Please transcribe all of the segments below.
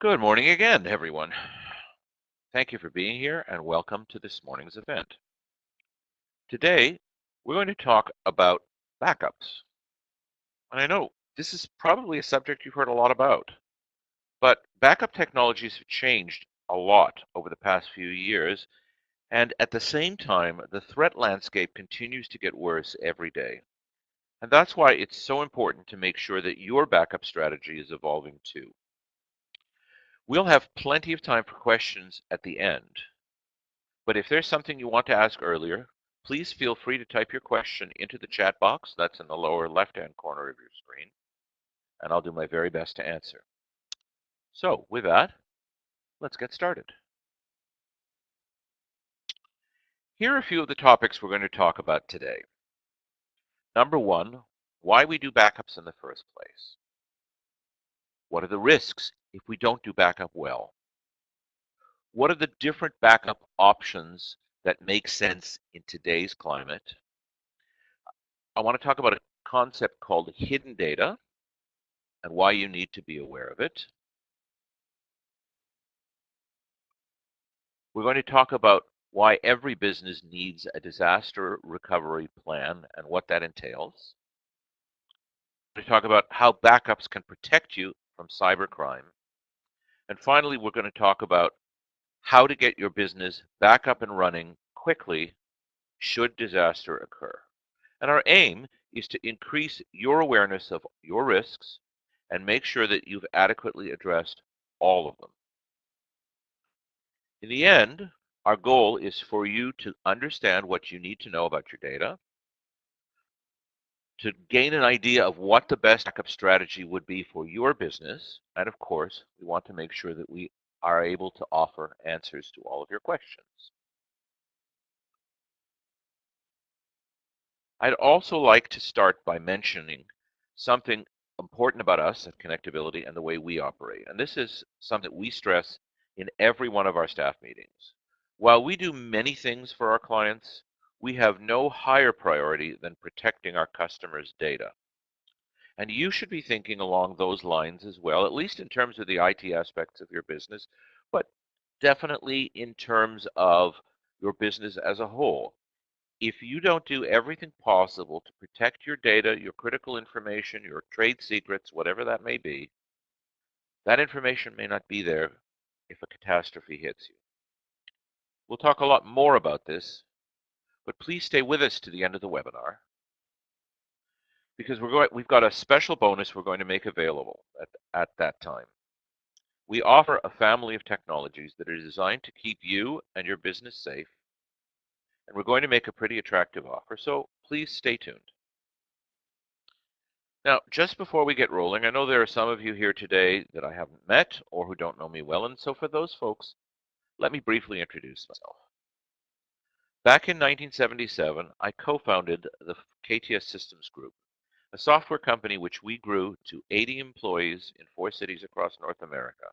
Good morning again, everyone. Thank you for being here and welcome to this morning's event. Today, we're going to talk about backups. And I know this is probably a subject you've heard a lot about, but backup technologies have changed a lot over the past few years, and at the same time, the threat landscape continues to get worse every day. And that's why it's so important to make sure that your backup strategy is evolving too. We'll have plenty of time for questions at the end. But if there's something you want to ask earlier, please feel free to type your question into the chat box that's in the lower left-hand corner of your screen, and I'll do my very best to answer. So with that, let's get started. Here are a few of the topics we're going to talk about today. Number one, why we do backups in the first place. What are the risks if we don't do backup well? What are the different backup options that make sense in today's climate? I want to talk about a concept called hidden data and why you need to be aware of it. We're going to talk about why every business needs a disaster recovery plan and what that entails. We're going to talk about how backups can protect you from cybercrime. And finally, we're going to talk about how to get your business back up and running quickly should disaster occur. And our aim is to increase your awareness of your risks and make sure that you've adequately addressed all of them. In the end, our goal is for you to understand what you need to know about your data, to gain an idea of what the best backup strategy would be for your business, and of course, we want to make sure that we are able to offer answers to all of your questions. I'd also like to start by mentioning something important about us at Connectability and the way we operate. And this is something that we stress in every one of our staff meetings. While we do many things for our clients, we have no higher priority than protecting our customers' data. And you should be thinking along those lines as well, at least in terms of the IT aspects of your business, but definitely in terms of your business as a whole. If you don't do everything possible to protect your data, your critical information, your trade secrets, whatever that may be, that information may not be there if a catastrophe hits you. We'll talk a lot more about this, but please stay with us to the end of the webinar because we've got a special bonus we're going to make available at that time. We offer a family of technologies that are designed to keep you and your business safe, and we're going to make a pretty attractive offer, so please stay tuned. Now, just before we get rolling, I know there are some of you here today that I haven't met or who don't know me well, and so for those folks, let me briefly introduce myself. Back in 1977, I co-founded the KTS Systems Group, a software company which we grew to 80 employees in 4 cities across North America.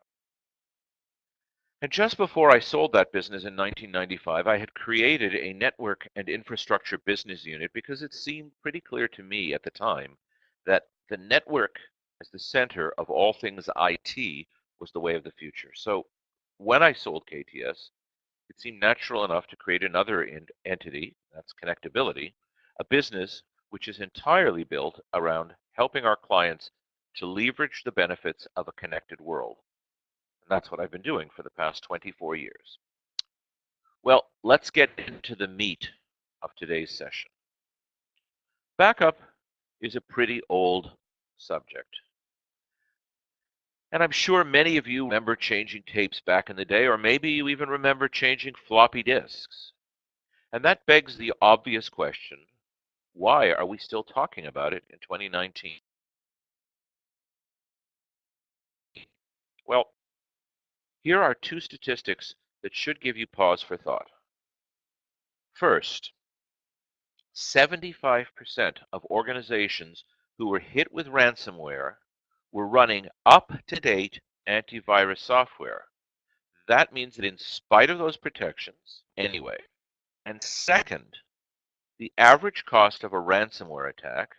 And just before I sold that business in 1995, I had created a network and infrastructure business unit because it seemed pretty clear to me at the time that the network as the center of all things IT was the way of the future. So when I sold KTS, it seemed natural enough to create another entity, that's Connectability, a business which is entirely built around helping our clients to leverage the benefits of a connected world. And that's what I've been doing for the past 24 years. Well, let's get into the meat of today's session. Backup is a pretty old subject. And I'm sure many of you remember changing tapes back in the day, or maybe you even remember changing floppy disks. And that begs the obvious question, why are we still talking about it in 2019? Well, here are 2 statistics that should give you pause for thought. First, 75% of organizations who were hit with ransomware were running up-to-date antivirus software. That means that in spite of those protections, anyway. And second, the average cost of a ransomware attack,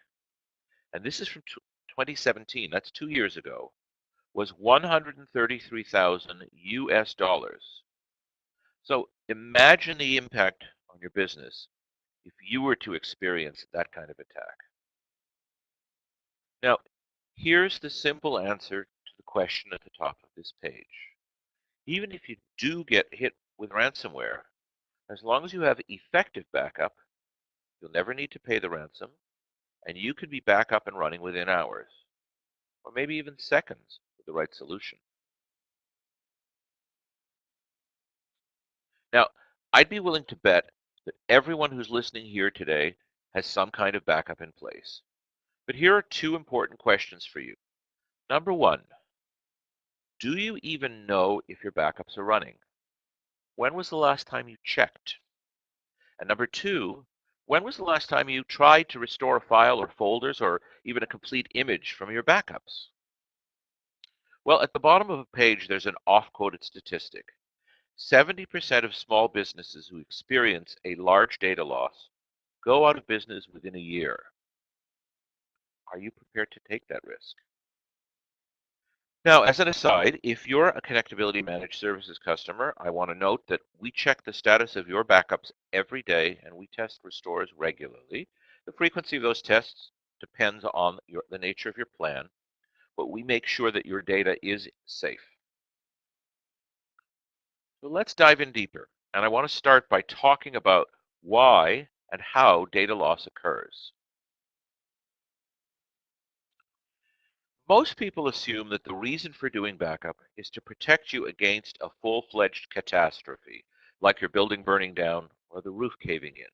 and this is from 2017, that's 2 years ago, was 133,000 US dollars. So imagine the impact on your business if you were to experience that kind of attack. Now, here's the simple answer to the question at the top of this page. Even if you do get hit with ransomware, as long as you have effective backup, you'll never need to pay the ransom, and you can be back up and running within hours, or maybe even seconds with the right solution. Now, I'd be willing to bet that everyone who's listening here today has some kind of backup in place. But here are two important questions for you. Number one, do you even know if your backups are running? When was the last time you checked? And number two, when was the last time you tried to restore a file or folders or even a complete image from your backups? Well, at the bottom of a page, there's an oft-quoted statistic. 70% of small businesses who experience a large data loss go out of business within a year. Are you prepared to take that risk? Now, as an aside, if you're a Connectability Managed Services customer, I want to note that we check the status of your backups every day and we test restores regularly. The frequency of those tests depends on the nature of your plan, but we make sure that your data is safe. So let's dive in deeper. And I want to start by talking about why and how data loss occurs. Most people assume that the reason for doing backup is to protect you against a full-fledged catastrophe, like your building burning down or the roof caving in.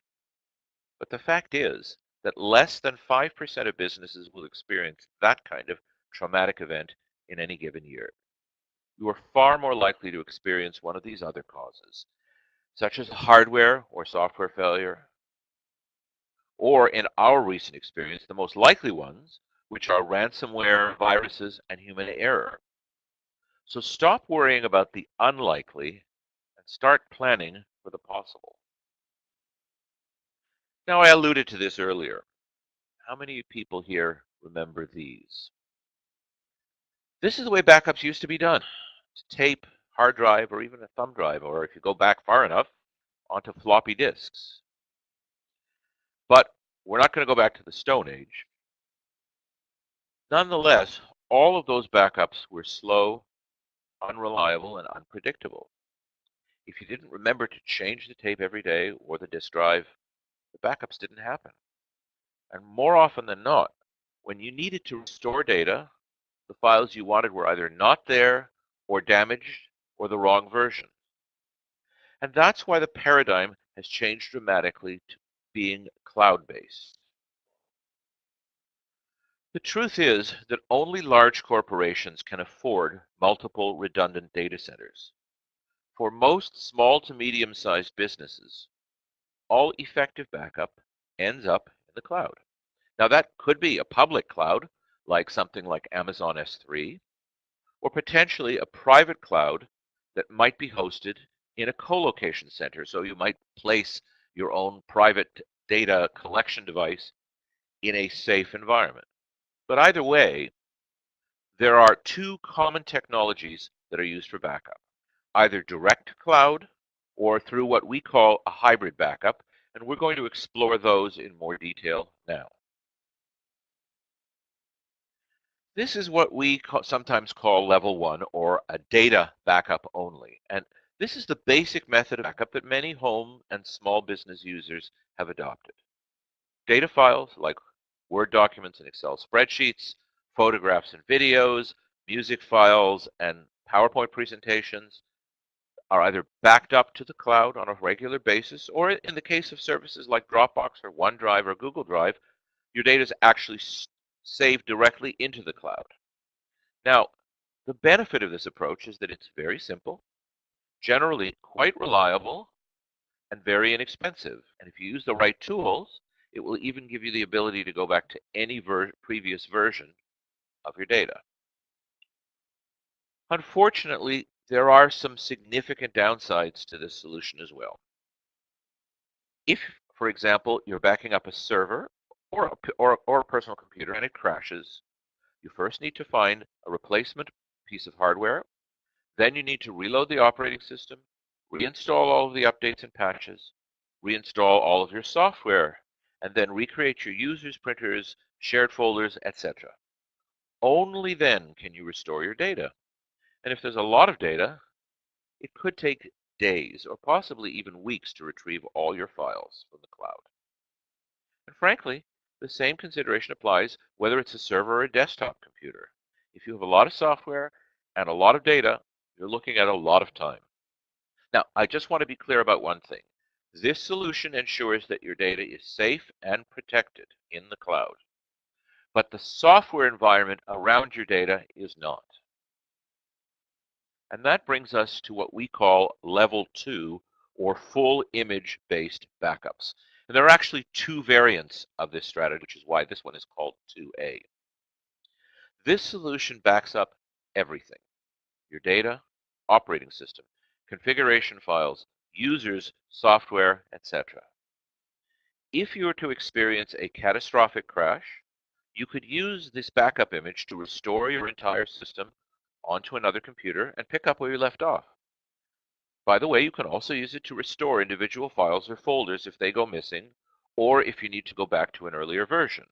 But the fact is that less than 5% of businesses will experience that kind of traumatic event in any given year. You are far more likely to experience one of these other causes, such as a hardware or software failure, or in our recent experience, the most likely ones, which are ransomware, viruses, and human error. So stop worrying about the unlikely and start planning for the possible. Now, I alluded to this earlier. How many people here remember these? This is the way backups used to be done. Tape, hard drive, or even a thumb drive, or if you go back far enough, onto floppy disks. But we're not going to go back to the Stone Age. Nonetheless, all of those backups were slow, unreliable, and unpredictable. If you didn't remember to change the tape every day or the disk drive, the backups didn't happen. And more often than not, when you needed to restore data, the files you wanted were either not there or damaged or the wrong version. And that's why the paradigm has changed dramatically to being cloud-based. The truth is that only large corporations can afford multiple redundant data centers. For most small to medium-sized businesses, all effective backup ends up in the cloud. Now that could be a public cloud, like something like Amazon S3, or potentially a private cloud that might be hosted in a co-location center. So you might place your own private data collection device in a safe environment. But either way, there are two common technologies that are used for backup, either direct cloud or through what we call a hybrid backup, and we're going to explore those in more detail now. This is what we sometimes call level 1 or a data backup only, and this is the basic method of backup that many home and small business users have adopted. Data files like Word documents and Excel spreadsheets, photographs and videos, music files, and PowerPoint presentations are either backed up to the cloud on a regular basis, or in the case of services like Dropbox or OneDrive or Google Drive, your data is actually saved directly into the cloud. Now, the benefit of this approach is that it's very simple, generally quite reliable, and very inexpensive. And if you use the right tools, it will even give you the ability to go back to any previous version of your data. Unfortunately, there are some significant downsides to this solution as well. If, for example, you're backing up a server or a personal computer and it crashes, you first need to find a replacement piece of hardware. Then you need to reload the operating system, reinstall all of the updates and patches, reinstall all of your software, and then recreate your users, printers, shared folders, etc. Only then can you restore your data. And if there's a lot of data, it could take days or possibly even weeks to retrieve all your files from the cloud. And frankly, the same consideration applies whether it's a server or a desktop computer. If you have a lot of software and a lot of data, you're looking at a lot of time. Now, I just want to be clear about one thing. This solution ensures that your data is safe and protected in the cloud, but the software environment around your data is not. And that brings us to what we call level 2, or full image-based backups. And there are actually two variants of this strategy, which is why this one is called 2A. This solution backs up everything: your data, operating system, configuration files, users, software, etc. If you were to experience a catastrophic crash, you could use this backup image to restore your entire system onto another computer and pick up where you left off. By the way, you can also use it to restore individual files or folders if they go missing, or if you need to go back to an earlier version.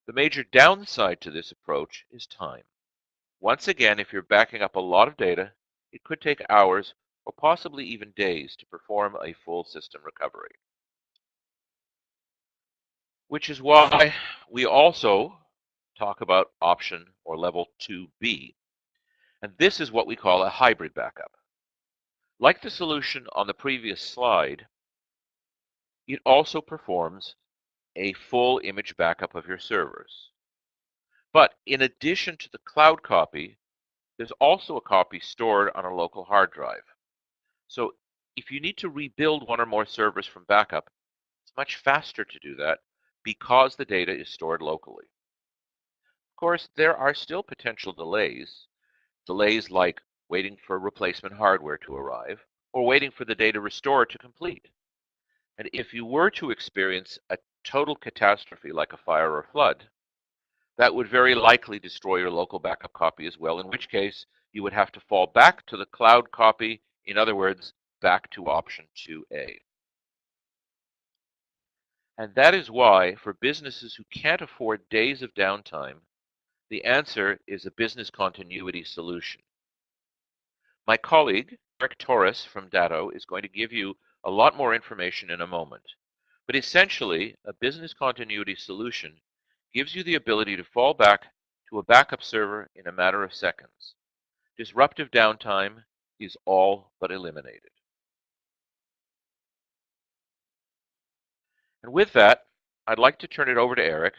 The major downside to this approach is time. Once again, if you're backing up a lot of data, it could take hours or possibly even days to perform a full system recovery. Which is why we also talk about option or level 2B. And this is what we call a hybrid backup. Like the solution on the previous slide, it also performs a full image backup of your servers. But in addition to the cloud copy, there's also a copy stored on a local hard drive. So if you need to rebuild one or more servers from backup, it's much faster to do that because the data is stored locally. Of course, there are still potential delays like waiting for replacement hardware to arrive or waiting for the data restore to complete. And if you were to experience a total catastrophe like a fire or flood, that would very likely destroy your local backup copy as well, in which case you would have to fall back to the cloud copy, in other words, back to option 2A. And that is why, for businesses who can't afford days of downtime, the answer is a business continuity solution. My colleague, Eric Torres from Datto, is going to give you a lot more information in a moment. But essentially, a business continuity solution gives you the ability to fall back to a backup server in a matter of seconds. Disruptive downtime is all but eliminated. And with that, I'd like to turn it over to Eric,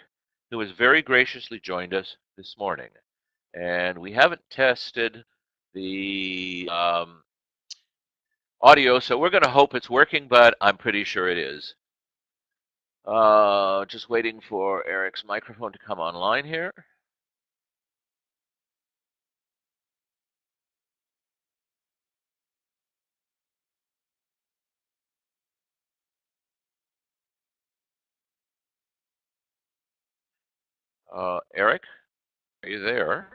who has very graciously joined us this morning. And we haven't tested the audio, so we're going to hope it's working, but I'm pretty sure it is. Just waiting for Eric's microphone to come online here. Eric, are you there?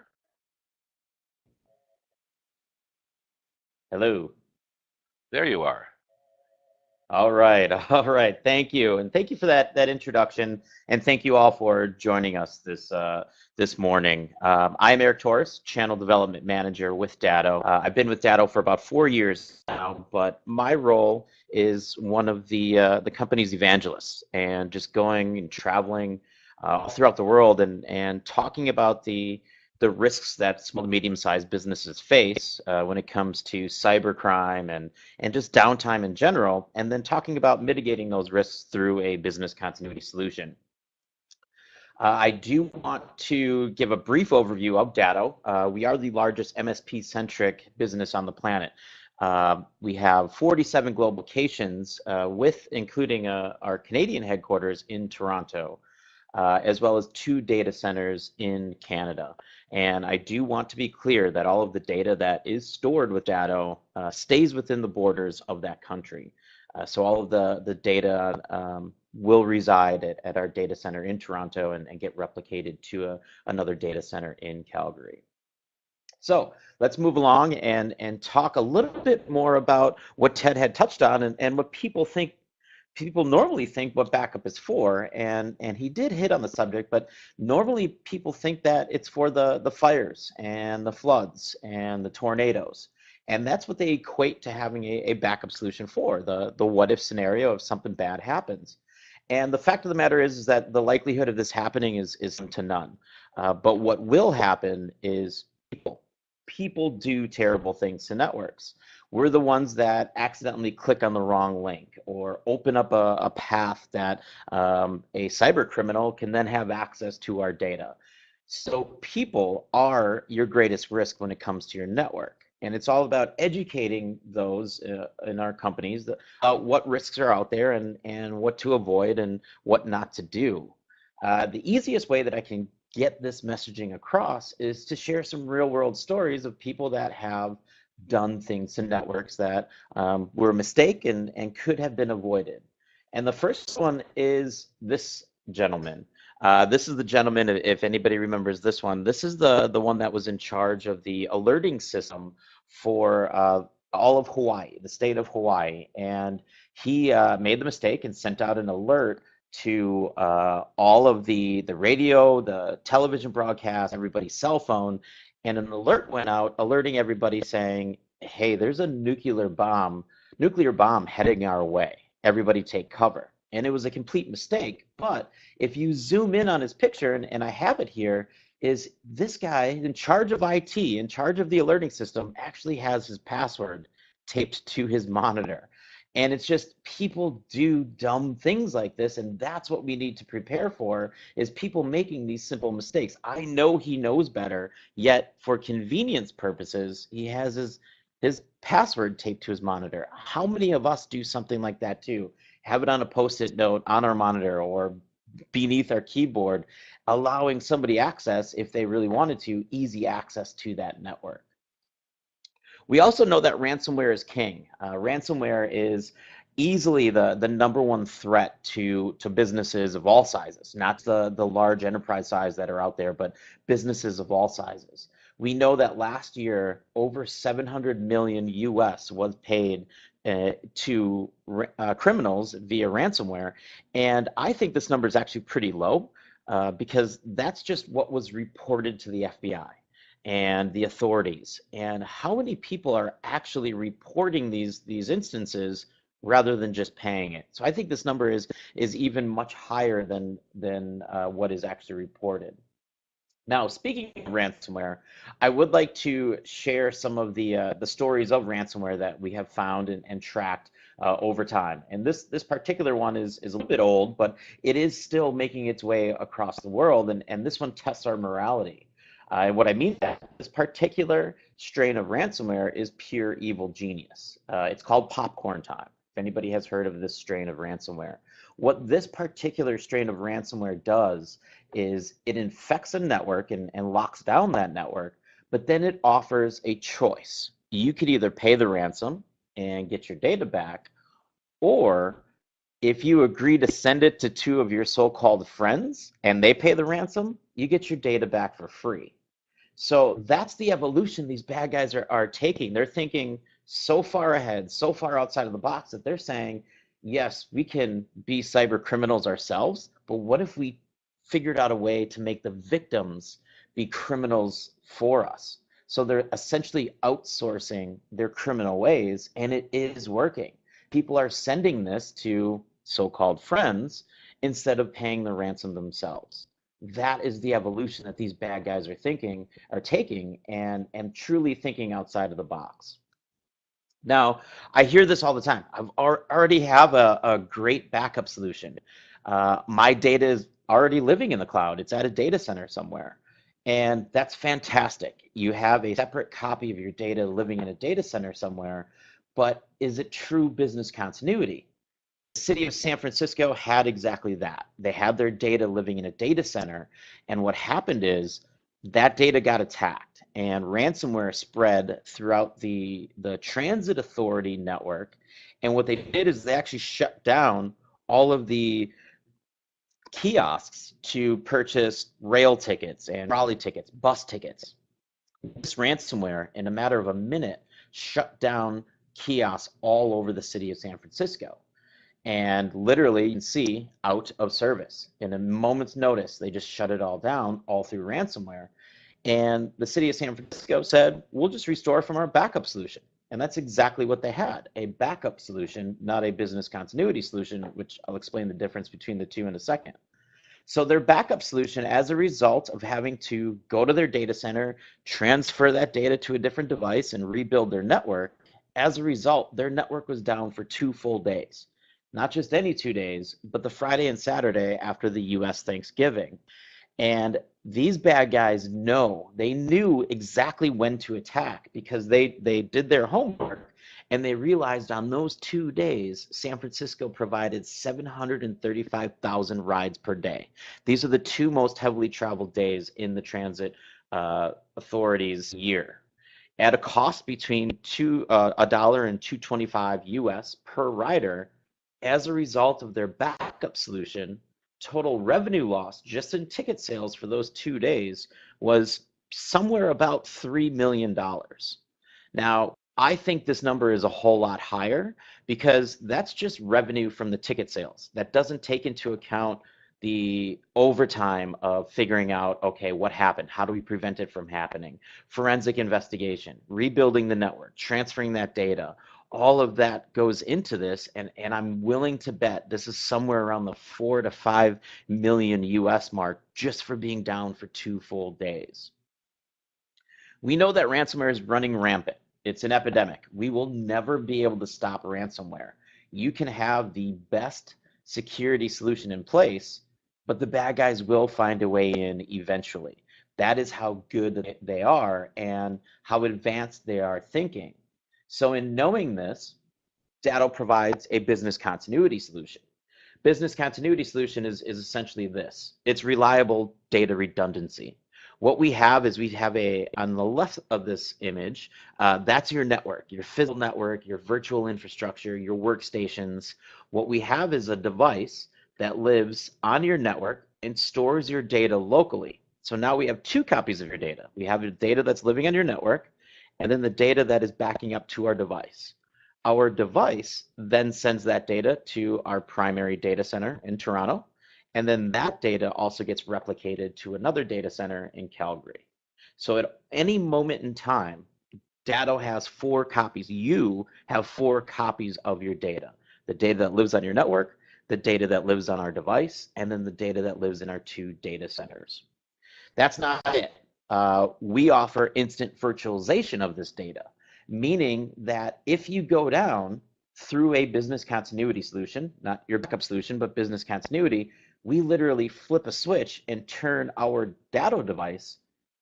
Hello. There you are. All right. All right. Thank you. And thank you for that introduction. And thank you all for joining us this morning. I'm Eric Torres, Channel Development Manager with Datto. I've been with Datto for about 4 years now, but my role is one of the company's evangelists, and just going and traveling all throughout the world and talking about the risks that small to medium-sized businesses face when it comes to cybercrime and just downtime in general, and then talking about mitigating those risks through a business continuity solution. I do want to give a brief overview of Datto. We are the largest MSP-centric business on the planet. We have 47 global locations, including our Canadian headquarters in Toronto, as well as 2 data centers in Canada. And I do want to be clear that all of the data that is stored with Datto stays within the borders of that country. So all of the data will reside at our data center in Toronto and get replicated to another data center in Calgary. So let's move along and talk a little bit more about what Ted had touched on and what people normally think what backup is for, and he did hit on the subject, but normally people think that it's for the fires and the floods and the tornadoes. And that's what they equate to having a backup solution for, the what if scenario if something bad happens. And the fact of the matter is that the likelihood of this happening is slim to none. But what will happen is people do terrible things to networks. We're the ones that accidentally click on the wrong link or open up a path that a cyber criminal can then have access to our data. So people are your greatest risk when it comes to your network. And it's all about educating those in our companies about what risks are out there and what to avoid and what not to do. The easiest way that I can get this messaging across is to share some real world stories of people that have done things to networks that were a mistake and could have been avoided. And the first one is this gentleman. This is the gentleman, if anybody remembers this one, this is the one that was in charge of the alerting system for all of Hawaii, the state of Hawaii. And he made the mistake and sent out an alert to all of the radio, the television broadcast, everybody's cell phone, and an alert went out alerting everybody saying, "Hey, there's a nuclear bomb heading our way. Everybody take cover." And it was a complete mistake. But if you zoom in on his picture, and I have it here, is this guy in charge of IT, in charge of the alerting system, actually has his password taped to his monitor. And it's just people do dumb things like this, and that's what we need to prepare for, is people making these simple mistakes. I know he knows better, yet for convenience purposes, he has his password taped to his monitor. How many of us do something like that too? Have it on a post-it note on our monitor or beneath our keyboard, allowing somebody access, if they really wanted to, easy access to that network. We also know that ransomware is king. Ransomware is easily the number one threat to businesses of all sizes, not the large enterprise size that are out there, but businesses of all sizes. We know that last year, over 700 million US was paid to criminals via ransomware. And I think this number is actually pretty low because that's just what was reported to the FBI and the authorities, and how many people are actually reporting these instances rather than just paying it. So I think this number is even much higher than what is actually reported. Now, speaking of ransomware, I would like to share some of the stories of ransomware that we have found and tracked over time. And this particular one is a little bit old, but it is still making its way across the world, and this one tests our morality. And what I mean by that, this particular strain of ransomware is pure evil genius. It's called popcorn time, if anybody has heard of this strain of ransomware. What this particular strain of ransomware does is it infects a network and locks down that network, but then it offers a choice. You could either pay the ransom and get your data back, or if you agree to send it to two of your so-called friends and they pay the ransom, you get your data back for free. So that's the evolution these bad guys are taking. They're thinking so far ahead, so far outside of the box that they're saying, yes, we can be cyber criminals ourselves, but what if we figured out a way to make the victims be criminals for us? So they're essentially outsourcing their criminal ways, and it is working. People are sending this to so-called friends instead of paying the ransom themselves. That is the evolution that these bad guys are taking and truly thinking outside of the box. Now, I hear this all the time. I've already have a great backup solution. My data is already living in the cloud. It's at a data center somewhere. And that's fantastic. You have a separate copy of your data living in a data center somewhere, but is it true business continuity? The city of San Francisco had exactly that. They had their data living in a data center, and what happened is that data got attacked, and ransomware spread throughout the transit authority network. And what they did is they actually shut down all of the kiosks to purchase rail tickets and trolley tickets, bus tickets. This ransomware, in a matter of a minute, shut down kiosks all over the city of San Francisco. And literally, you can see out of service. In a moment's notice, they just shut it all down, all through ransomware. And the city of San Francisco said, we'll just restore from our backup solution. And that's exactly what they had, a backup solution, not a business continuity solution, which I'll explain the difference between the two in a second. So their backup solution, as a result of having to go to their data center, transfer that data to a different device, and rebuild their network, as a result, their network was down for 2 full days. Not just any 2 days, but the Friday and Saturday after the US Thanksgiving. And these bad guys they knew exactly when to attack because they did their homework, and they realized on those 2 days, San Francisco provided 735,000 rides per day. These are the 2 most heavily traveled days in the transit authorities' year, at a cost between $1 and $2.25 US per rider. As a result of their backup solution, total revenue loss just in ticket sales for those 2 days was somewhere about $3 million. Now, I think this number is a whole lot higher because that's just revenue from the ticket sales. That doesn't take into account the overtime of figuring out, okay, what happened? How do we prevent it from happening? Forensic investigation, rebuilding the network, transferring that data. All of that goes into this, and I'm willing to bet this is somewhere around the 4 to 5 million US mark just for being down for 2 full days. We know that ransomware is running rampant. It's an epidemic. We will never be able to stop ransomware. You can have the best security solution in place, but the bad guys will find a way in eventually. That is how good they are and how advanced they are thinking. So in knowing this, Datto provides a business continuity solution. Business continuity solution is essentially this. It's reliable data redundancy. What we have is on the left of this image, that's your network, your physical network, your virtual infrastructure, your workstations. What we have is a device that lives on your network and stores your data locally. So now we have 2 copies of your data. We have the data that's living on your network, and then the data that is backing up to our device. Our device then sends that data to our primary data center in Toronto, and then that data also gets replicated to another data center in Calgary. So at any moment in time, Datto has 4 copies. You have 4 copies of your data. The data that lives on your network, the data that lives on our device, and then the data that lives in our 2 data centers. That's not it. We offer instant virtualization of this data, meaning that if you go down through a business continuity solution, not your backup solution, but business continuity, we literally flip a switch and turn our Datto device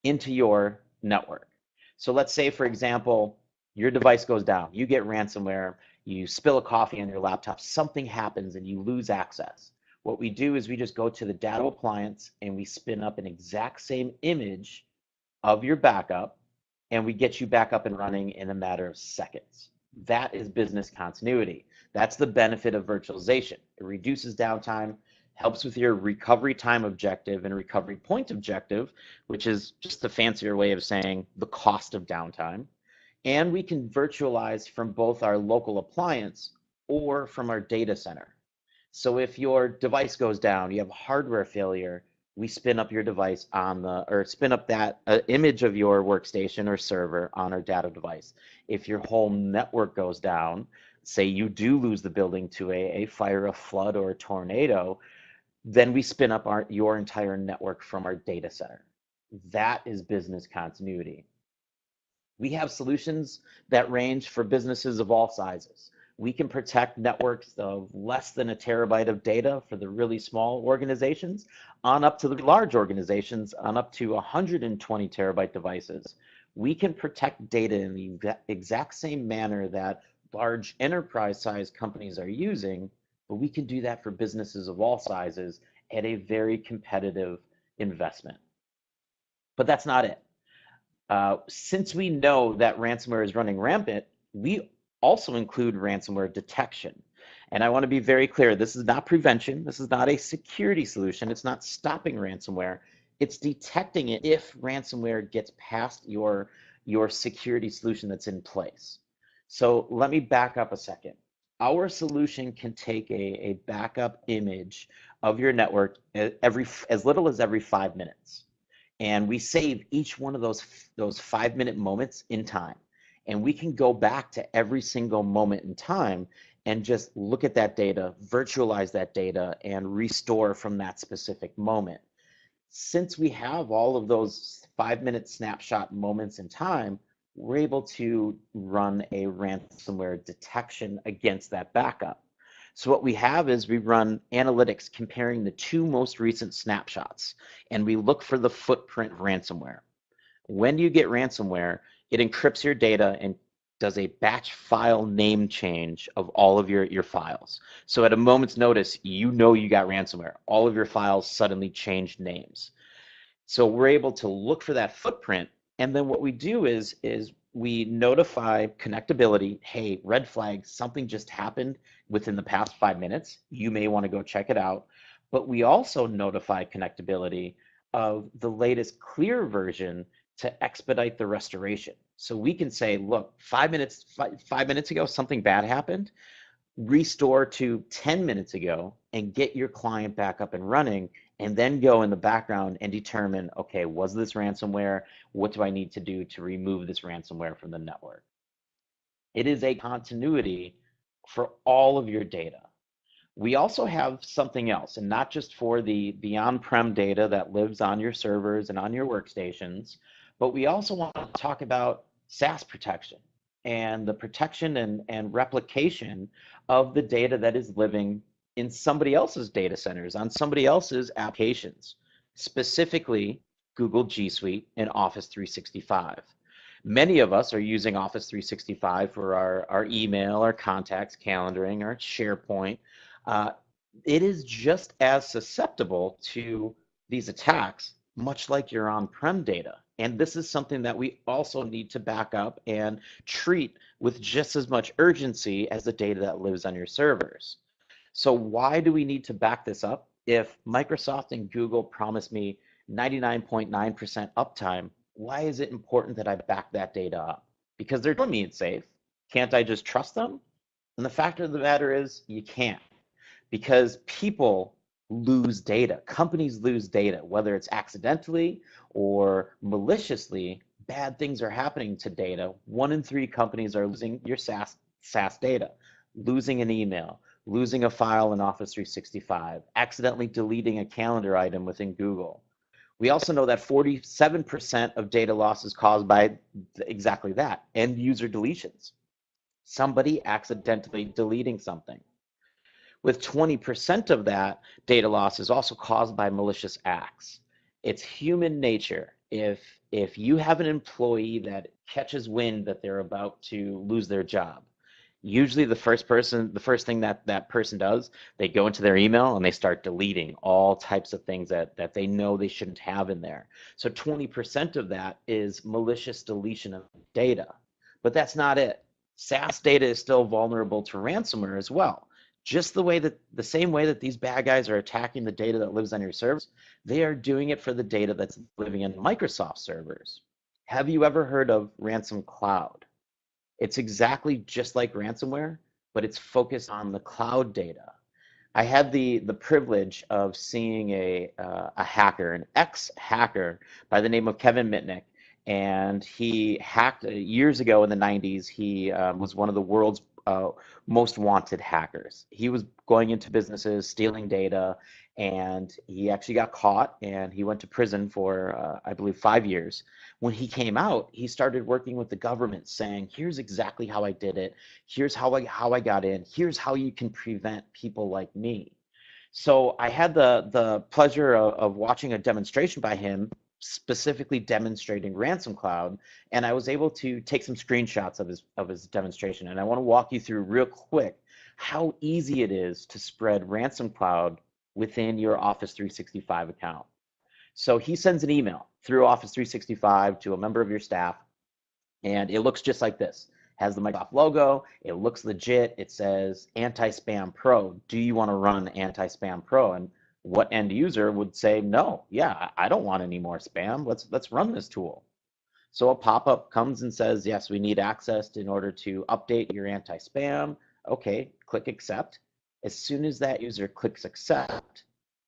into your network. So let's say, for example, your device goes down, you get ransomware, you spill a coffee on your laptop, something happens and you lose access. What we do is we just go to the Datto appliance and we spin up an exact same image of your backup, and we get you back up and running in a matter of seconds. That is business continuity. That's the benefit of virtualization. It reduces downtime, helps with your recovery time objective and recovery point objective, which is just a fancier way of saying the cost of downtime. And we can virtualize from both our local appliance or from our data center. So if your device goes down, you have hardware failure, we spin up your device spin up that image of your workstation or server on our Datto device. If your whole network goes down, say you do lose the building to a fire, a flood, or a tornado, then we spin up your entire network from our data center. That is business continuity. We have solutions that range for businesses of all sizes. We can protect networks of less than a terabyte of data for the really small organizations, on up to the large organizations, on up to 120 terabyte devices. We can protect data in the exact same manner that large enterprise-sized companies are using, but we can do that for businesses of all sizes at a very competitive investment. But that's not it. Since we know that ransomware is running rampant, we also include ransomware detection. And I want to be very clear, this is not prevention. This is not a security solution. It's not stopping ransomware. It's detecting it if ransomware gets past your security solution that's in place. So let me back up a second. Our solution can take a backup image of your network as little as every 5 minutes. And we save each one of those 5 minute moments in time. And we can go back to every single moment in time and just look at that data, virtualize that data, and restore from that specific moment. Since we have all of those 5 minute snapshot moments in time, we're able to run a ransomware detection against that backup. So what we have is we run analytics comparing the two most recent snapshots, and we look for the footprint of ransomware. When you get ransomware, it encrypts your data and does a batch file name change of all of your files. So at a moment's notice, you know you got ransomware. All of your files suddenly change names. So we're able to look for that footprint. And then what we do is we notify connectability, hey, red flag, something just happened within the past 5 minutes. You may want to go check it out. But we also notify connectability of the latest clear version to expedite the restoration. So we can say, look, 5 minutes ago, something bad happened. Restore to 10 minutes ago and get your client back up and running, and then go in the background and determine, okay, was this ransomware? What do I need to do to remove this ransomware from the network? It is a continuity for all of your data. We also have something else, and not just for the on-prem data that lives on your servers and on your workstations, but we also want to talk about SaaS protection and the protection and replication of the data that is living in somebody else's data centers, on somebody else's applications, specifically Google G Suite and Office 365. Many of us are using Office 365 for our email, our contacts, calendaring, our SharePoint. uh, it is just as susceptible to these attacks, much like your on-prem data. And this is something that we also need to back up and treat with just as much urgency as the data that lives on your servers. So why do we need to back this up? If Microsoft and Google promise me 99.9% uptime, why is it important that I back that data up? Because they're telling me it's safe. Can't I just trust them? And the fact of the matter is, you can't, because people lose data. Companies lose data, whether it's accidentally or maliciously. Bad things are happening to data. 1 in 3 companies are losing your SaaS data, losing an email, losing a file in Office 365, accidentally deleting a calendar item within Google. We also know that 47% of data loss is caused by exactly that, end user deletions. Somebody accidentally deleting something. With 20% of that, data loss is also caused by malicious acts. It's human nature. If you have an employee that catches wind that they're about to lose their job, usually the first thing that person does, they go into their email and they start deleting all types of things that they know they shouldn't have in there. So 20% of that is malicious deletion of data. But that's not it. SaaS data is still vulnerable to ransomware as well. Just the same way that these bad guys are attacking the data that lives on your servers, they are doing it for the data that's living in Microsoft servers. Have you ever heard of Ransom Cloud? It's exactly just like ransomware, but it's focused on the cloud data. I had the privilege of seeing a hacker, an ex-hacker by the name of Kevin Mitnick, and he hacked years ago in the 90s. He was one of the world's most wanted hackers. He was going into businesses, stealing data, and he actually got caught, and he went to prison for, I believe, 5 years. When he came out, he started working with the government, saying, here's exactly how I did it. Here's how I got in. Here's how you can prevent people like me. So I had the pleasure of watching a demonstration by him, specifically demonstrating Ransom Cloud, and I was able to take some screenshots of his demonstration. And I want to walk you through real quick how easy it is to spread Ransom Cloud within your Office 365 account. So he sends an email through Office 365 to a member of your staff, and it looks just like this. Has the Microsoft logo, it looks legit, it says Anti-Spam Pro. Do you want to run Anti-Spam Pro? And what end user would say, no, yeah, I don't want any more spam. Let's run this tool. So a pop-up comes and says, yes, we need access in order to update your anti-spam. Okay, click accept. As soon as that user clicks accept,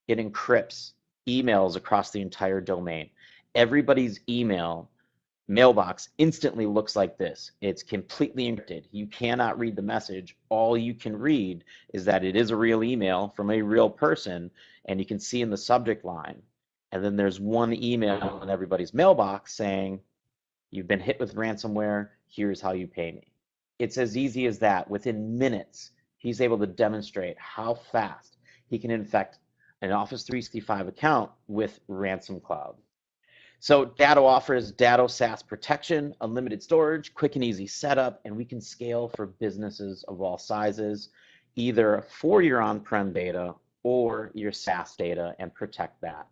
it encrypts emails across the entire domain. Everybody's email mailbox instantly looks like this. It's completely encrypted. You cannot read the message. All you can read is that it is a real email from a real person, and you can see in the subject line. And then there's one email in everybody's mailbox saying, you've been hit with ransomware, here's how you pay me. It's as easy as that. Within minutes, he's able to demonstrate how fast he can infect an Office 365 account with Ransom Cloud. So Datto offers Datto SaaS protection, unlimited storage, quick and easy setup, and we can scale for businesses of all sizes, either for your on-prem data or your SaaS data, and protect that.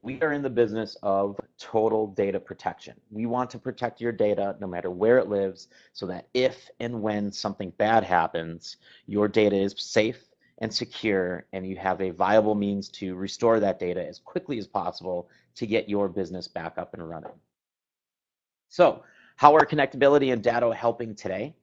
We are in the business of total data protection. We want to protect your data no matter where it lives, so that if and when something bad happens, your data is safe and secure, and you have a viable means to restore that data as quickly as possible to get your business back up and running. So how are connectability and Datto helping today?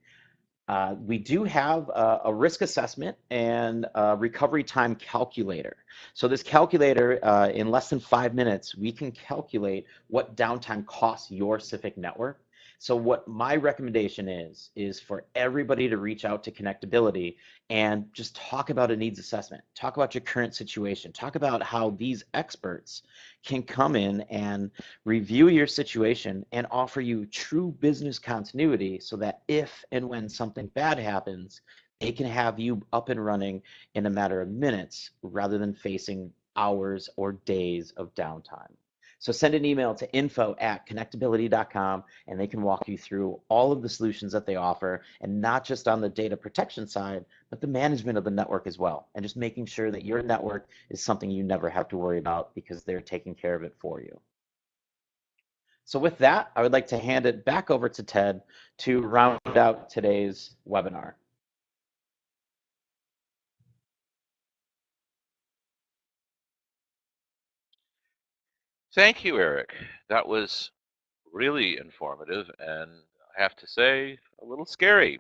We do have a risk assessment and a recovery time calculator. So this calculator, in less than 5 minutes, we can calculate what downtime costs your specific network. So what my recommendation is for everybody to reach out to Connectability and just talk about a needs assessment. Talk about your current situation. Talk about how these experts can come in and review your situation and offer you true business continuity, so that if and when something bad happens, they can have you up and running in a matter of minutes rather than facing hours or days of downtime. So send an email to info@connectability.com, and they can walk you through all of the solutions that they offer, and not just on the data protection side, but the management of the network as well, and just making sure that your network is something you never have to worry about because they're taking care of it for you. So with that, I would like to hand it back over to Ted to round out today's webinar. Thank you, Eric. That was really informative and, I have to say, a little scary.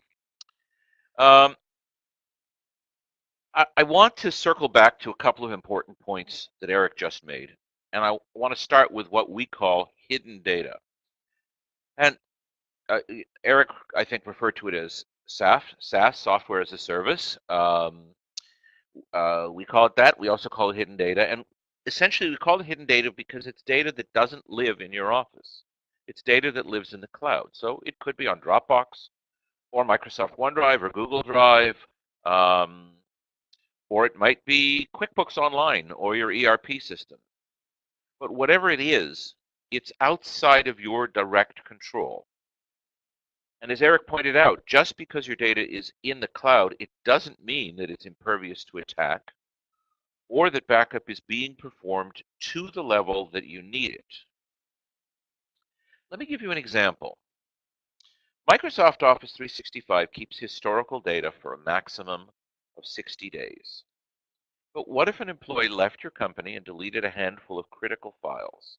Um, I want to circle back to a couple of important points that Eric just made, and I want to start with what we call hidden data. And Eric, I think, referred to it as SaaS, software as a service. We call it that. We also call it hidden data. And essentially, we call it hidden data because it's data that doesn't live in your office. It's data that lives in the cloud. So it could be on Dropbox or Microsoft OneDrive or Google Drive, or it might be QuickBooks Online or your ERP system. But whatever it is, it's outside of your direct control. And as Eric pointed out, just because your data is in the cloud, it doesn't mean that it's impervious to attack or that backup is being performed to the level that you need it. Let me give you an example. Microsoft Office 365 keeps historical data for a maximum of 60 days. But what if an employee left your company and deleted a handful of critical files,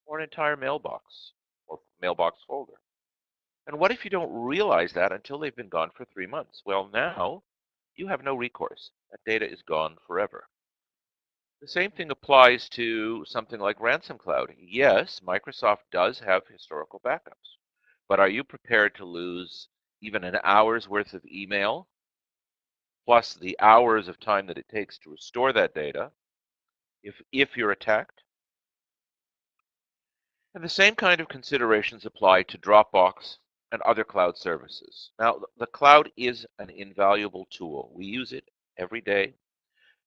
or an entire mailbox, or mailbox folder? And what if you don't realize that until they've been gone for 3 months? Well, now you have no recourse. That data is gone forever. The same thing applies to something like Ransom Cloud. Yes, Microsoft does have historical backups, but are you prepared to lose even an hour's worth of email, plus the hours of time that it takes to restore that data, if you're attacked? And the same kind of considerations apply to Dropbox and other cloud services. Now, the cloud is an invaluable tool. We use it every day.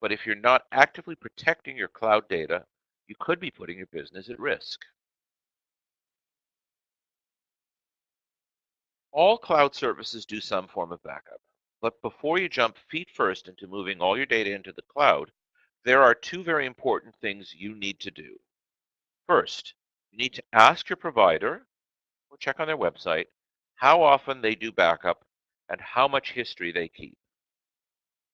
But if you're not actively protecting your cloud data, you could be putting your business at risk. All cloud services do some form of backup. But before you jump feet first into moving all your data into the cloud, there are two very important things you need to do. First, you need to ask your provider, or check on their website, how often they do backup and how much history they keep.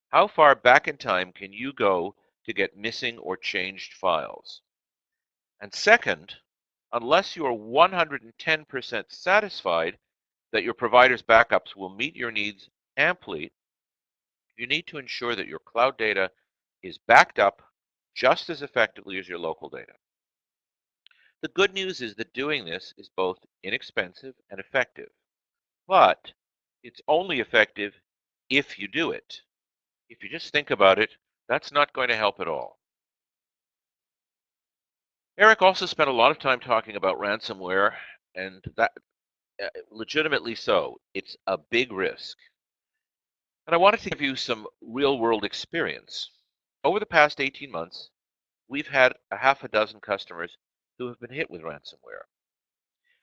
How far back in time can you go to get missing or changed files. And second, unless you are 110% satisfied that your provider's backups will meet your needs amply, you need to ensure that your cloud data is backed up just as effectively as your local data. The good news is that doing this is both inexpensive and effective, but it's only effective if you do it. If you just think about it, that's not going to help at all. Eric also spent a lot of time talking about ransomware, and that legitimately so. It's a big risk. And I wanted to give you some real-world experience. Over the past 18 months, we've had a half a dozen customers who have been hit with ransomware.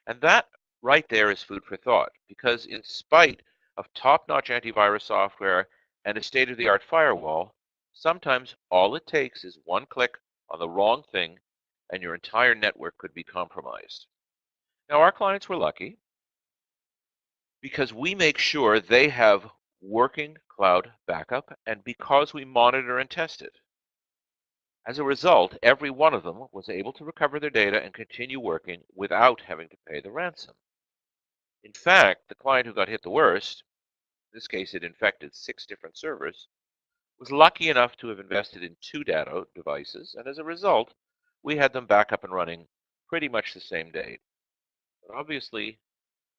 And that right there is food for thought, because in spite of top-notch antivirus software and a state-of-the-art firewall, sometimes all it takes is one click on the wrong thing and your entire network could be compromised. Now, our clients were lucky because we make sure they have working cloud backup and because we monitor and test it. As a result, every one of them was able to recover their data and continue working without having to pay the ransom. In fact, the client who got hit the worst, in this case it infected 6 different servers, was lucky enough to have invested in 2 data devices, and as a result, we had them back up and running pretty much the same day. But obviously,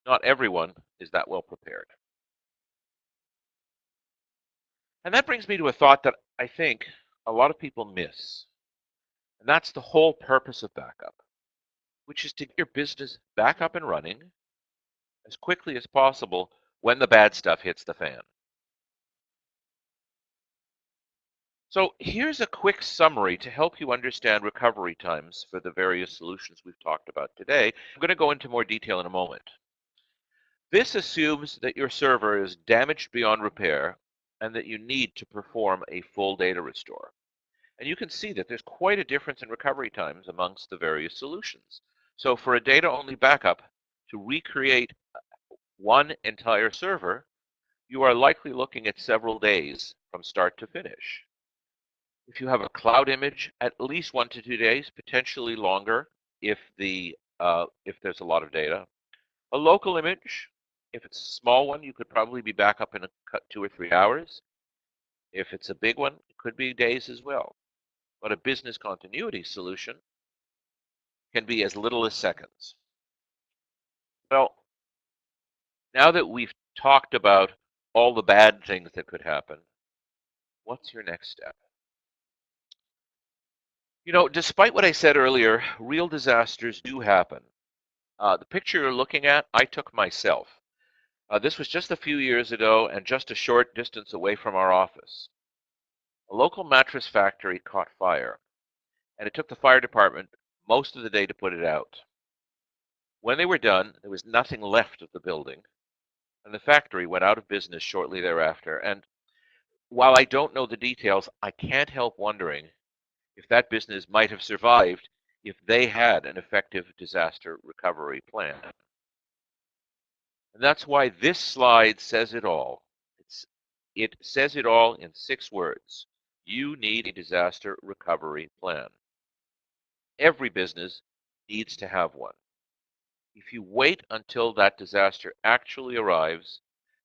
not everyone is that well prepared. And that brings me to a thought that I think a lot of people miss. And that's the whole purpose of backup, which is to get your business back up and running as quickly as possible when the bad stuff hits the fan. So here's a quick summary to help you understand recovery times for the various solutions we've talked about today. I'm going to go into more detail in a moment. This assumes that your server is damaged beyond repair and that you need to perform a full data restore. And you can see that there's quite a difference in recovery times amongst the various solutions. So for a data-only backup, to recreate one entire server, you are likely looking at several days from start to finish. If you have a cloud image, at least 1 to 2 days, potentially longer if there's a lot of data. A local image, if it's a small one, you could probably be back up in 2 or 3 hours. If it's a big one, it could be days as well. But a business continuity solution can be as little as seconds. Well, now that we've talked about all the bad things that could happen, what's your next step? You know, despite what I said earlier, real disasters do happen. The picture you're looking at, I took myself. This was just a few years ago and just a short distance away from our office. A local mattress factory caught fire, and it took the fire department most of the day to put it out. When they were done, there was nothing left of the building, and the factory went out of business shortly thereafter. And while I don't know the details, I can't help wondering if that business might have survived if they had an effective disaster recovery plan. And that's why this slide says it all. It says it all in 6 words. You need a disaster recovery plan. Every business needs to have one. If you wait until that disaster actually arrives,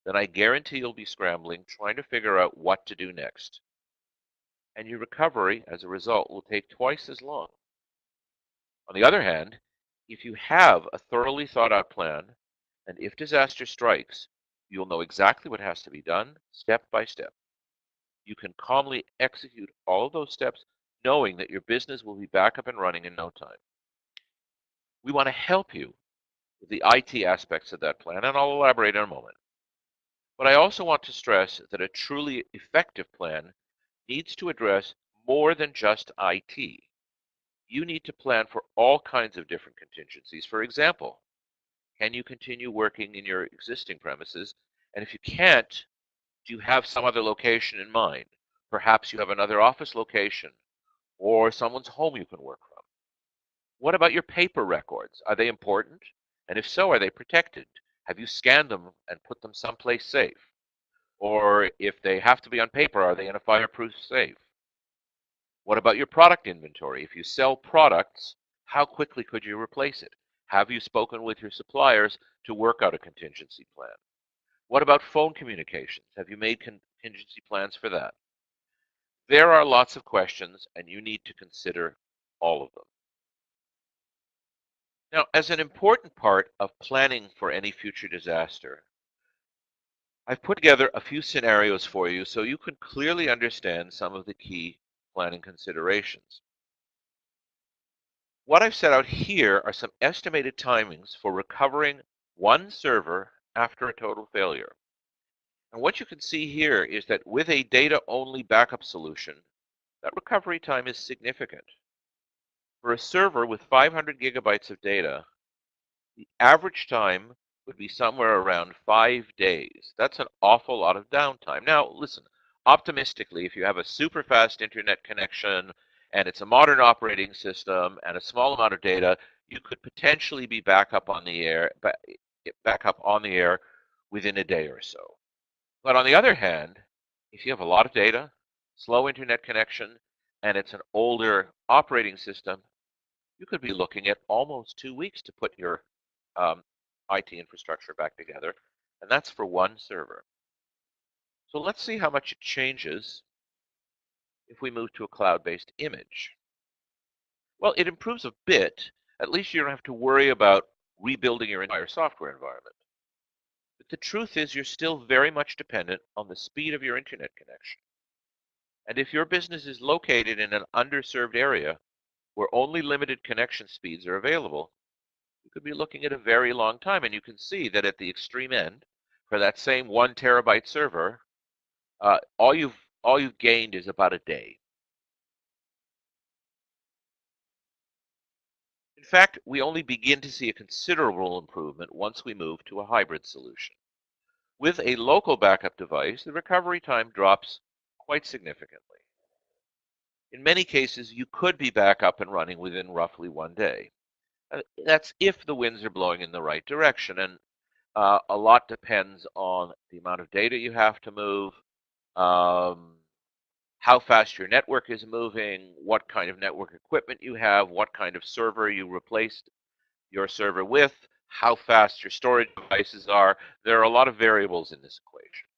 then I guarantee you'll be scrambling, trying to figure out what to do next. And your recovery, as a result, will take twice as long. On the other hand, if you have a thoroughly thought out plan, and if disaster strikes, you'll know exactly what has to be done, step by step. You can calmly execute all of those steps, knowing that your business will be back up and running in no time. We want to help you with the IT aspects of that plan, and I'll elaborate in a moment. But I also want to stress that a truly effective plan needs to address more than just IT. You need to plan for all kinds of different contingencies. For example, can you continue working in your existing premises? And if you can't, do you have some other location in mind? Perhaps you have another office location or someone's home you can work from. What about your paper records? Are they important? And if so, are they protected? Have you scanned them and put them someplace safe? Or if they have to be on paper, are they in a fireproof safe? What about your product inventory? If you sell products, how quickly could you replace it? Have you spoken with your suppliers to work out a contingency plan? What about phone communications? Have you made contingency plans for that? There are lots of questions, and you need to consider all of them. Now, as an important part of planning for any future disaster, I've put together a few scenarios for you so you can clearly understand some of the key planning considerations. What I've set out here are some estimated timings for recovering one server after a total failure. And what you can see here is that with a data-only backup solution, that recovery time is significant. For a server with 500 gigabytes of data, the average time would be somewhere around 5 days. That's an awful lot of downtime. Now, listen, optimistically, if you have a super fast internet connection and it's a modern operating system and a small amount of data, you could potentially be back up on the air within a day or so. But on the other hand, if you have a lot of data, slow internet connection, and it's an older operating system, you could be looking at almost 2 weeks to put your IT infrastructure back together, and that's for one server. So let's see how much it changes if we move to a cloud-based image. Well, it improves a bit. At least you don't have to worry about rebuilding your entire software environment. But the truth is you're still very much dependent on the speed of your internet connection. And if your business is located in an underserved area where only limited connection speeds are available, you could be looking at a very long time. And you can see that at the extreme end, for that same 1 terabyte server, all you've gained is about a day. In fact, we only begin to see a considerable improvement once we move to a hybrid solution. With a local backup device, the recovery time drops quite significantly. In many cases, you could be back up and running within roughly 1 day. That's if the winds are blowing in the right direction, and a lot depends on the amount of data you have to move, how fast your network is moving, what kind of network equipment you have, what kind of server you replaced your server with, how fast your storage devices are. There are a lot of variables in this equation.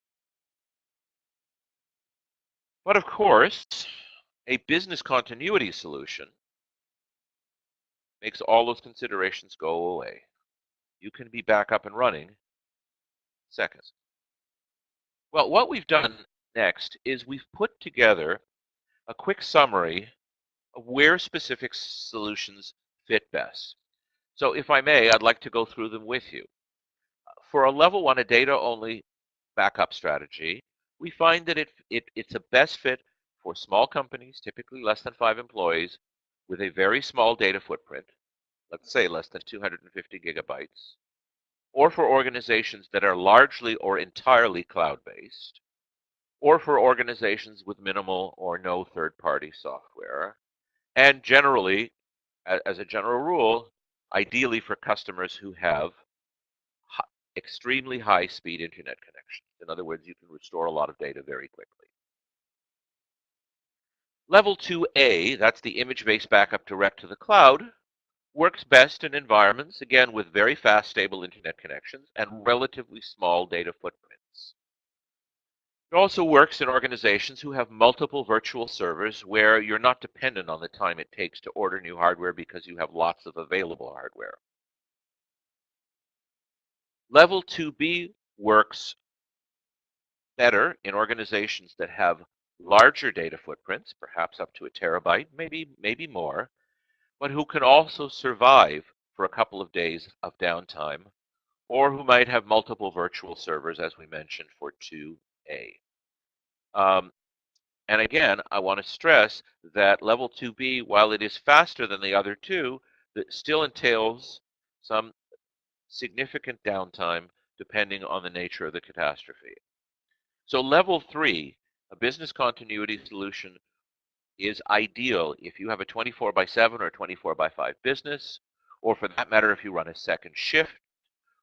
But of course, a business continuity solution makes all those considerations go away. You can be back up and running seconds. Well, what we've done next is we've put together a quick summary of where specific solutions fit best. So if I may, I'd like to go through them with you. For a level 1, a data-only backup strategy, we find that it's a best fit for small companies, typically less than 5 employees, with a very small data footprint, let's say less than 250 gigabytes, or for organizations that are largely or entirely cloud-based, or for organizations with minimal or no third-party software, and generally, as a general rule, ideally for customers who have extremely high-speed internet connections. In other words, you can restore a lot of data very quickly. Level 2A, that's the image-based backup direct to the cloud, works best in environments, again, with very fast, stable internet connections and relatively small data footprints. It also works in organizations who have multiple virtual servers where you're not dependent on the time it takes to order new hardware because you have lots of available hardware. Level 2B works better in organizations that have larger data footprints, perhaps up to a terabyte, maybe more, but who can also survive for a couple of days of downtime, or who might have multiple virtual servers, as we mentioned, for 2A. And again, I want to stress that level 2B, while it is faster than the other two, that still entails some significant downtime depending on the nature of the catastrophe. So level 3, a business continuity solution, is ideal if you have a 24/7 or 24/5 business, or for that matter, if you run a second shift,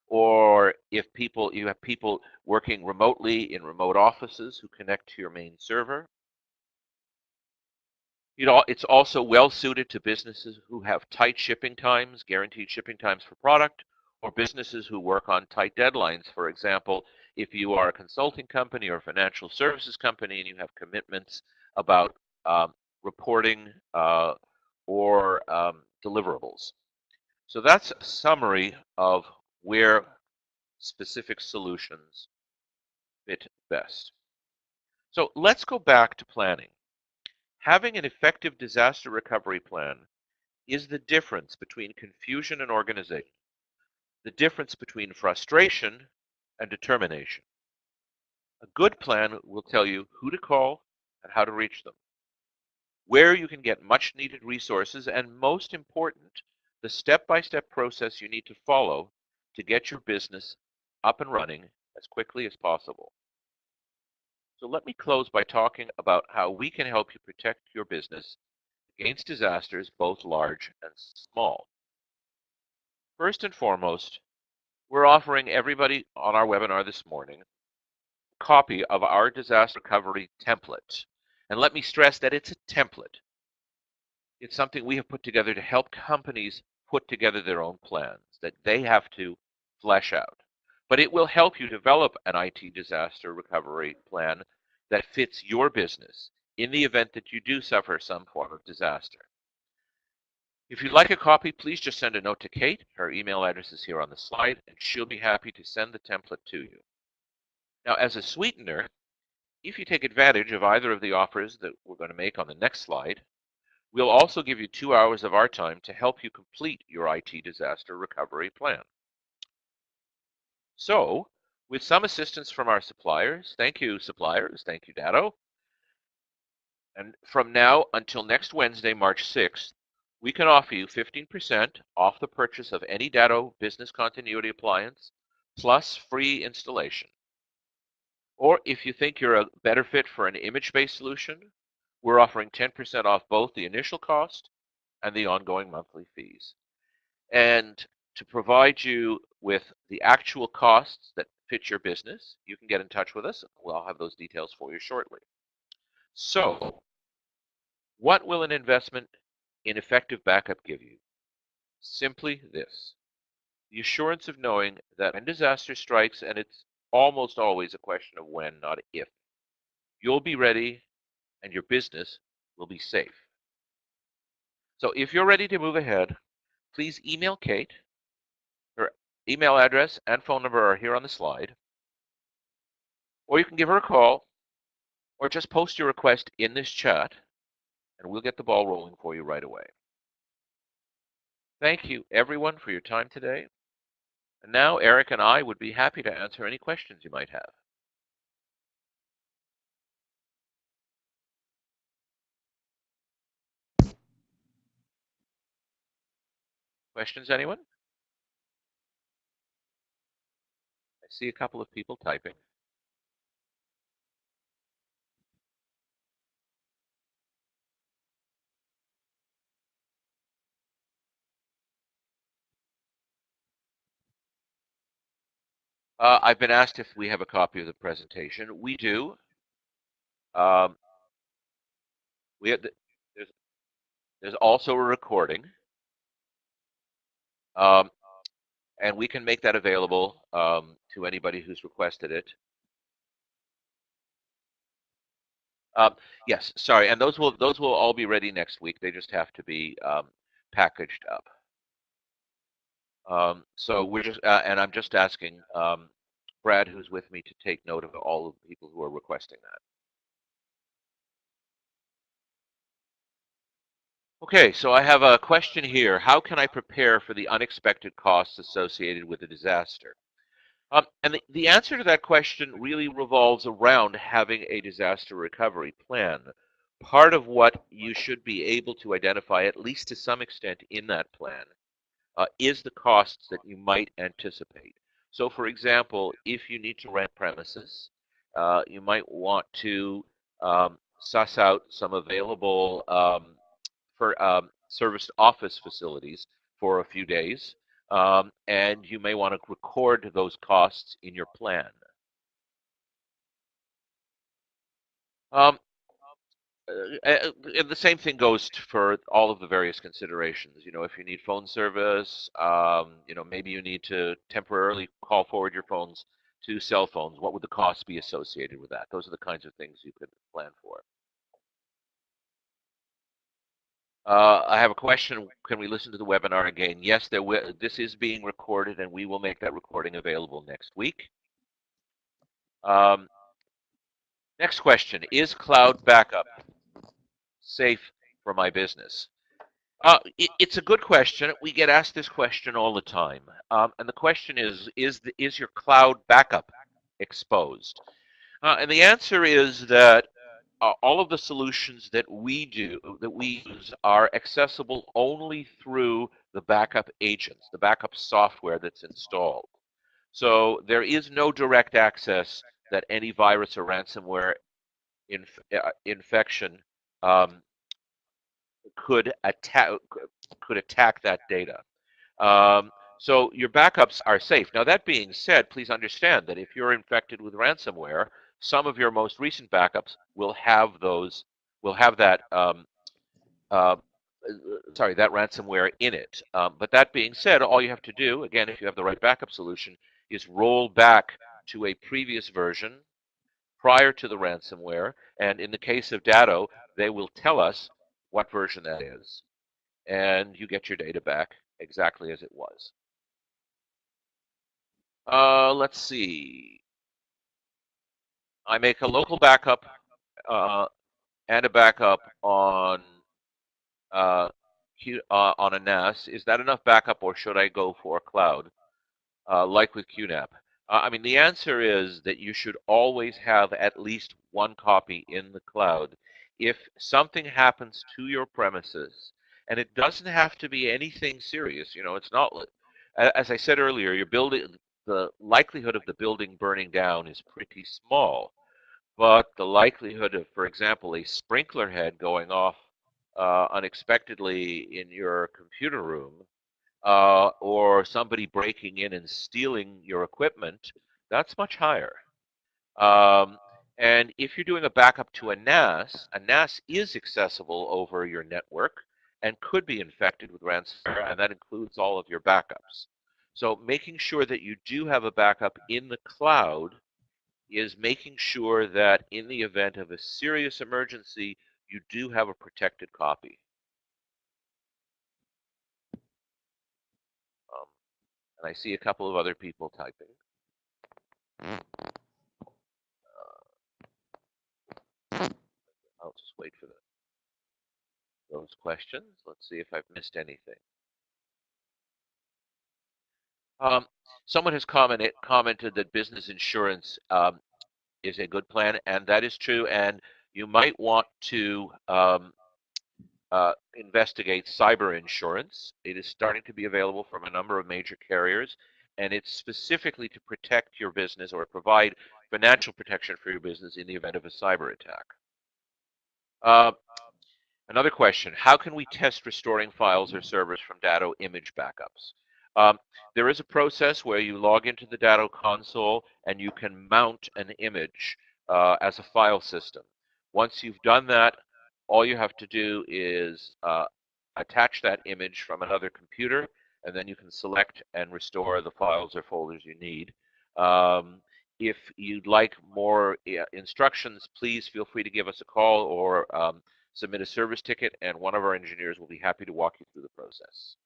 or if you have people working remotely in remote offices who connect to your main server. It's also well suited to businesses who have tight shipping times, guaranteed shipping times for product, or businesses who work on tight deadlines. For example, if you are a consulting company or a financial services company and you have commitments about um, reporting or deliverables. So that's a summary of where specific solutions fit best. So let's go back to planning. Having an effective disaster recovery plan is the difference between confusion and organization, the difference between frustration and determination. A good plan will tell you who to call and how to reach them, where you can get much needed resources, and most important, the step-by-step process you need to follow to get your business up and running as quickly as possible. So let me close by talking about how we can help you protect your business against disasters, both large and small. First and foremost, we're offering everybody on our webinar this morning a copy of our disaster recovery template. And let me stress that it's a template. It's something we have put together to help companies put together their own plans that they have to flesh out. But it will help you develop an IT disaster recovery plan that fits your business in the event that you do suffer some form of disaster. If you'd like a copy, please just send a note to Kate. Her email address is here on the slide, and she'll be happy to send the template to you. Now, as a sweetener, if you take advantage of either of the offers that we're going to make on the next slide, we'll also give you 2 hours of our time to help you complete your IT disaster recovery plan. So, with some assistance from our suppliers, thank you suppliers, thank you Datto, and from now until next Wednesday, March 6th, we can offer you 15% off the purchase of any Datto business continuity appliance, plus free installation. Or if you think you're a better fit for an image-based solution, we're offering 10% off both the initial cost and the ongoing monthly fees. And to provide you with the actual costs that fit your business, you can get in touch with us. We'll have those details for you shortly. So, what will an investment in effective backup give you? Simply this: the assurance of knowing that when disaster strikes, and it's almost always a question of when, not if, you'll be ready and your business will be safe. So if you're ready to move ahead, please email Kate. Her email address and phone number are here on the slide. Or you can give her a call or just post your request in this chat and we'll get the ball rolling for you right away. Thank you everyone for your time today. And now Eric and I would be happy to answer any questions you might have. Questions, anyone? I see a couple of people typing. I've been asked if we have a copy of the presentation. We do. Um, we have there's also a recording, and we can make that available to anybody who's requested it. Yes, sorry, and those will all be ready next week. They just have to be packaged up. So we're just, and I'm just asking Brad, who's with me, to take note of all of the people who are requesting that. Okay, so I have a question here. How can I prepare for the unexpected costs associated with a disaster? And the answer to that question really revolves around having a disaster recovery plan. Part of what you should be able to identify, at least to some extent in that plan, is the costs that you might anticipate. So for example, if you need to rent premises, you might want to suss out some available for serviced office facilities for a few days, and you may want to record those costs in your plan. Um, and the same thing goes for all of the various considerations. If you need phone service, maybe you need to temporarily call forward your phones to cell phones. What would the cost be associated with that? Those are the kinds of things you could plan for. I have a question. Can we listen to the webinar again? Yes, this is being recorded, and we will make that recording available next week. Next question, is cloud backup safe for my business? It's a good question. We get asked this question all the time. And the question is your cloud backup exposed? And the answer is that all of the solutions that we use are accessible only through the backup agents, the backup software that's installed. So there is no direct access that any virus or ransomware infection um, could attack that data. So your backups are safe. Now, that being said, please understand that if you're infected with ransomware, some of your most recent backups will have that uh, that ransomware in it. But that being said, all you have to do, again, if you have the right backup solution, is roll back to a previous version prior to the ransomware. And in the case of Datto, they will tell us what version that is, and you get your data back exactly as it was. Let's see. I make a local backup and a backup on on a NAS. Is that enough backup, or should I go for a cloud, like with QNAP? I mean, the answer is that you should always have at least one copy in the cloud. If something happens to your premises, and it doesn't have to be anything serious, it's not, as I said earlier, the likelihood of the building burning down is pretty small, but the likelihood of, for example, a sprinkler head going off unexpectedly in your computer room, or somebody breaking in and stealing your equipment, that's much higher. And if you're doing a backup to a NAS is accessible over your network and could be infected with ransomware, and that includes all of your backups. So making sure that you do have a backup in the cloud is making sure that in the event of a serious emergency, you do have a protected copy. And I see a couple of other people typing. I'll just wait for those questions. Let's see if I've missed anything. Someone has commented that business insurance is a good plan, and that is true. And you might want to investigate cyber insurance. It is starting to be available from a number of major carriers, and it's specifically to protect your business or provide financial protection for your business in the event of a cyber attack. Another question, how can we test restoring files or servers from Datto image backups? There is a process where you log into the Datto console and you can mount an image as a file system. Once you've done that, all you have to do is attach that image from another computer, and then you can select and restore the files or folders you need. If you'd like more instructions, please feel free to give us a call or submit a service ticket, and one of our engineers will be happy to walk you through the process.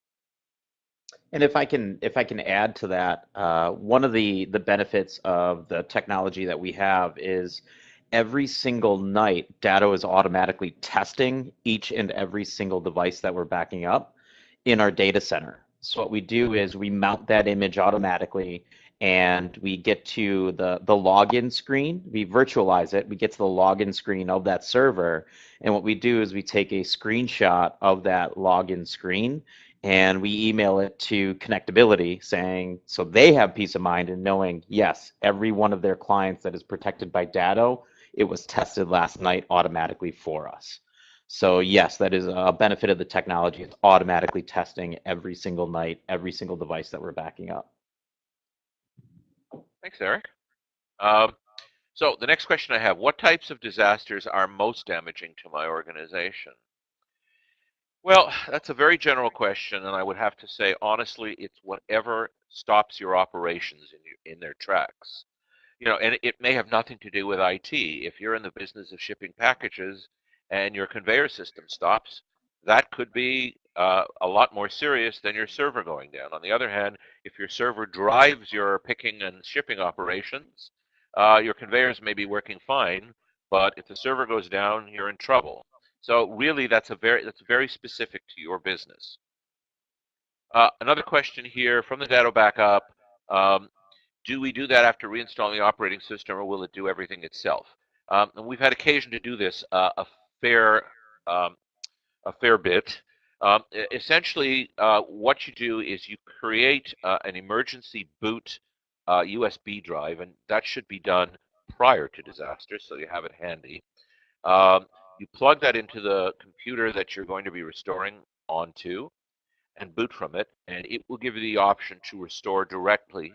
And if I can add to that, one of the benefits of the technology that we have is every single night, Datto is automatically testing each and every single device that we're backing up in our data center. So what we do is we mount that image automatically, and we get to the login screen. We virtualize it. We get to the login screen of that server, and what we do is we take a screenshot of that login screen, and we email it to connectability saying, so they have peace of mind in knowing, yes, every one of their clients that is protected by Datto, it was tested last night automatically for us. So yes, that is a benefit of the technology. It's automatically testing every single night, every single device that we're backing up. Thanks, Eric. So the next question I have, what types of disasters are most damaging to my organization? Well, that's a very general question, and I would have to say, honestly, it's whatever stops your operations in their tracks. And it may have nothing to do with IT. If you're in the business of shipping packages and your conveyor system stops, that could be a lot more serious than your server going down. On the other hand, if your server drives your picking and shipping operations, your conveyors may be working fine, but if the server goes down, you're in trouble. So really, that's very specific to your business. Another question here from the data backup. Um, do we do that after reinstalling the operating system, or will it do everything itself? And we've had occasion to do this fair um, a fair bit. Essentially, what you do is you create an emergency boot USB drive, and that should be done prior to disaster, so you have it handy. Um, you plug that into the computer that you're going to be restoring onto and boot from it, and it will give you the option to restore directly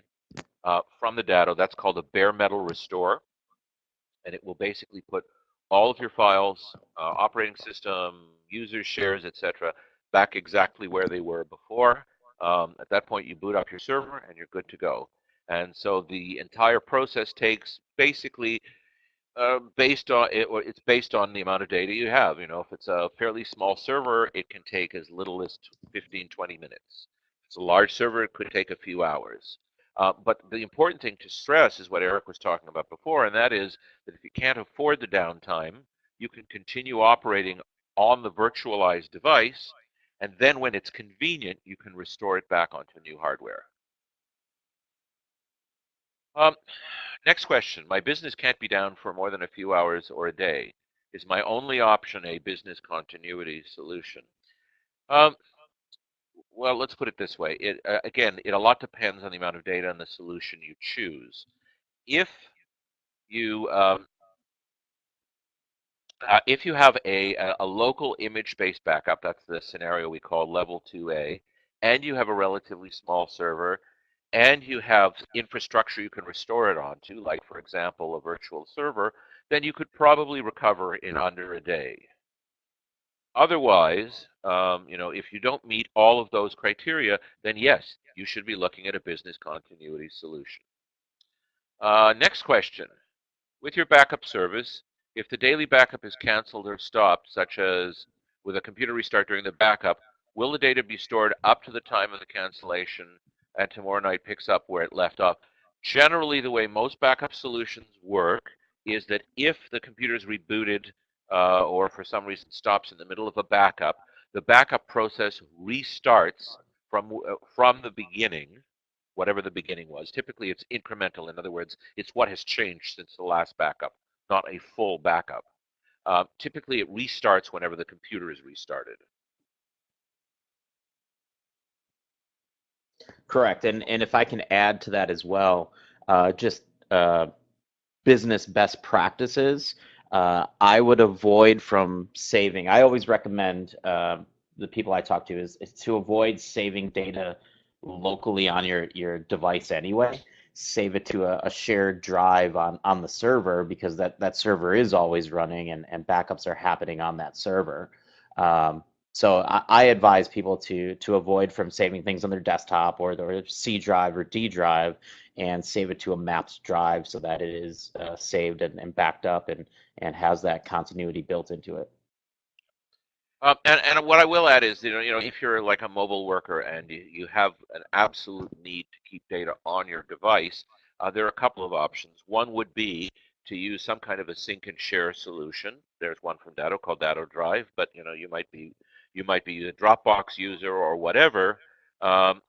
from the data. That's called a bare metal restore, and it will basically put all of your files, operating system, users, shares, etc., back exactly where they were before. At that point, you boot up your server, and you're good to go. And so the entire process takes basically based on it, or it's based on the amount of data you have. If it's a fairly small server, it can take as little as 15, 20 minutes. If it's a large server, it could take a few hours. But the important thing to stress is what Eric was talking about before, and that is that if you can't afford the downtime, you can continue operating on the virtualized device, and then when it's convenient, you can restore it back onto new hardware. Um, Next question. My business can't be down for more than a few hours or a day. Is my only option a business continuity solution? Um, well, let's put it this way. Again, it a lot depends on the amount of data and the solution you choose. If you if you have a local image-based backup, that's the scenario we call level 2A, and you have a relatively small server, and you have infrastructure you can restore it onto, like, for example, a virtual server, then you could probably recover in under a day. Otherwise, if you don't meet all of those criteria, then yes, you should be looking at a business continuity solution. Next question. With your backup service, if the daily backup is canceled or stopped, such as with a computer restart during the backup, will the data be stored up to the time of the cancellation and tomorrow night picks up where it left off? Generally, the way most backup solutions work is that if the computer is rebooted or for some reason stops in the middle of a backup, the backup process restarts from the beginning, whatever the beginning was. Typically, it's incremental. In other words, it's what has changed since the last backup, not a full backup. Typically, it restarts whenever the computer is restarted. Correct. And if I can add to that as well, just business best practices, I would avoid from saving. I always recommend the people I talk to is to avoid saving data locally on your device anyway. Save it to a shared drive on the server, because that server is always running, and backups are happening on that server. So I advise people to avoid from saving things on their desktop or their C drive or D drive, and save it to a mapped drive so that it is saved and backed up, and has that continuity built into it. And what I will add is, if you're like a mobile worker and you have an absolute need to keep data on your device, there are a couple of options. One would be to use some kind of a sync and share solution. There's one from Datto called Datto Drive, but you might be a Dropbox user or whatever. Um,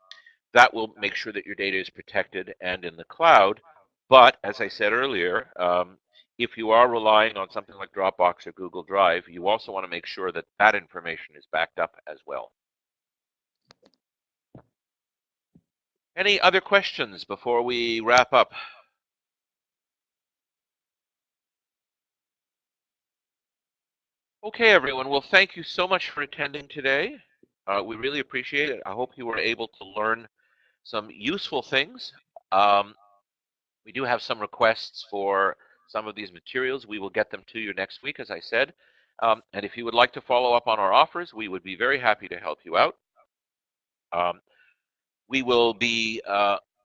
that will make sure that your data is protected and in the cloud. But as I said earlier, if you are relying on something like Dropbox or Google Drive, you also want to make sure that that information is backed up as well. Any other questions before we wrap up? Okay, everyone. Well, thank you so much for attending today. We really appreciate it. I hope you were able to learn some useful things. We do have some requests for some of these materials. We will get them to you next week, as I said. And if you would like to follow up on our offers, we would be very happy to help you out. We will be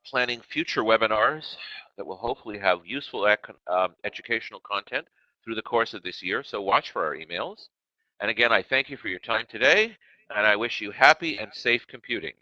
planning future webinars that will hopefully have useful educational content through the course of this year, so watch for our emails. And again, I thank you for your time today, and I wish you happy and safe computing.